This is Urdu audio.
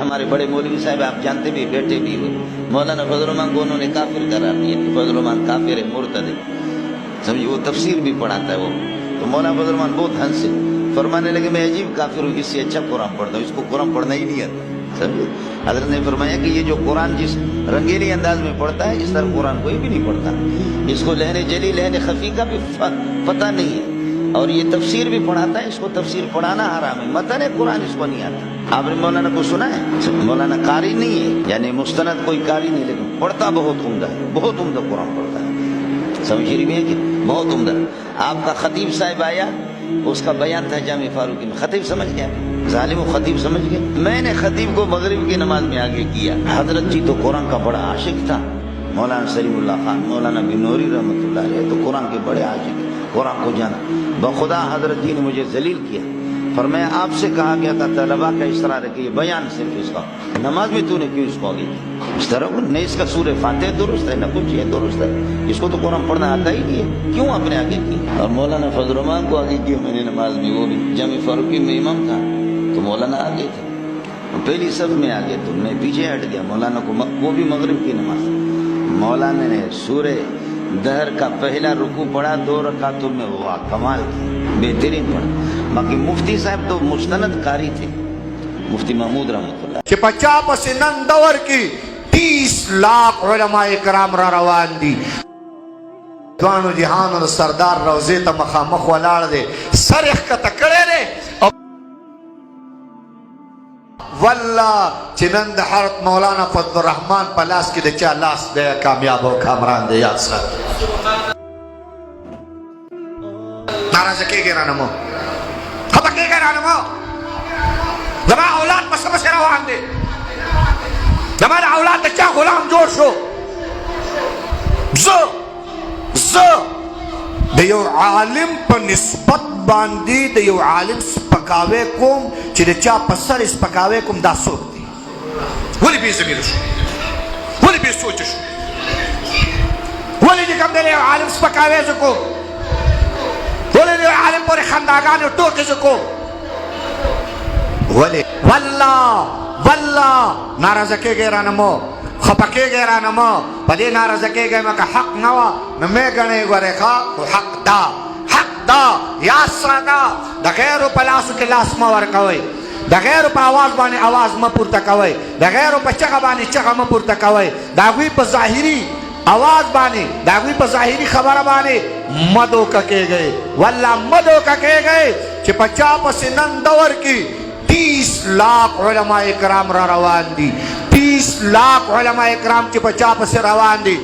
ہمارے بڑے مولوی صاحب آپ جانتے بھی بیٹے بھی ہوئے مولانا فضل الرحمان کو انہوں نے کافر قرار دیا کہ فضل الرحمان کافر ہے مرتد ہے سمجھے وہ تفسیر بھی پڑھاتا ہے وہ تو مولانا فضل الرحمان بہت ہنسے فرمانے لگے میں عجیب کافر ہوں اس سے اچھا قرآن پڑھتا ہوں اس کو قرآن پڑھنا ہی نہیں آتا سمجھے حضرت نے فرمایا کہ یہ جو قرآن جس رنگیلی انداز میں پڑھتا ہے اس طرح قرآن کوئی بھی نہیں پڑھتا اس کو لہن جلی لہن خفی کا بھی پتہ نہیں ہے اور یہ تفسیر بھی پڑھاتا ہے اس کو تفسیر پڑھانا حرام ہے متن قرآن اس کو نہیں آتا آپ نے مولانا کو سنا ہے مولانا قاری نہیں ہے یعنی مستند کوئی قاری نہیں لیکن پڑھتا بہت عمدہ ہے بہت عمدہ قرآن پڑھتا ہے سمجھ رہی ہے کہ بہت عمدہ آپ کا خطیب صاحب آیا اس کا بیان تھا جامع فاروقی میں خطیب سمجھ گیا ظالم و خطیب سمجھ گیا میں نے خطیب کو مغرب کی نماز میں آگے کیا حضرت جی تو قرآن کا بڑا عاشق تھا مولانا سلیم اللہ خان مولانا بنوری رحمۃ اللہ علیہ تو قرآن کے بڑے عاشق قرآن کو جانا بخدا حضرت جی نے مجھے ذلیل کیا فرمایا آپ سے کہا گیا تھا طلبا کا اصرار ہے کہ یہ بیان صرف اس کا نماز میں تو نے کیوں اس کو آگے کی اس طرح نہ اس کا سورہ فاتحہ درست ہے نہ کچھ یہ درست ہے اس کو تو قرآن پڑھنا آتا ہی نہیں ہے کیوں آپ نے آگے کی اور مولانا فضل الرحمان کو آگے کیا میں نے نماز میں وہ بھی جامع فاروقی میں امام تھا تو مولانا آگے تھے پہلی صف میں آگے تو میں پیچھے ہٹ گیا مولانا کو وہ بھی مغرب کی نماز مولانا نے سورہ دہر کا پہلا رکوع پڑھا 2 رکعتوں میں وہ کمال کی بہترین پڑھا باقی مفتی صاحب تو مستند قاری تھے مفتی محمود رحمۃ اللہ کہ 50 نن دور کی 30 لاکھ علماء کرام را روان دی دوانو جہان سردار روزے تا مخامخ ولاڑ دے سرخ کا تکڑے رے واللہ چنند حضرت مولانا فضل الرحمان پلاس کی دے چاہ لاس دے کامیاب ہو کامران دے یاد سر ناراض کے گرا نمو خبا کے گرا نمو زمان اولاد مسئلہ سے روان دے زمان اولاد دے چاہ غلام جوڑ شو زو دیو عالم پر نسبت باندی دیو عالم سپکاوے کم چیدے چاہ پسر اسپکاوے کم دا سوک دی ولی بھی زمین شو ولی بھی سوچ شو ولی جی کم دے عالم سپکاوے سکو ولی دی عالم پوری خنداغانی ٹوکی سکو ولی واللہ نارزکے گے رانمو خپکے گے رانمو پلی نارزکے گے میں کہ حق نوا نمے گنے گو رکھا تو حق دا یا سادا دا غیرو پلاسو کے لاس مور کوئی دا غیرو پا آواز بانی آواز مپورتا کوئی دا غیرو پا چگا بانی چگا مپورتا کوئی دا گوی پا ظاہری آواز بانی دا گوی پا ظاہری خبر بانی مدو ککے گئے واللہ مدو ککے گئے چی 50 نن دور کی 30 لاکھ علماء کرام را روان دی 30 لاکھ علماء کرام چی 50 روان دی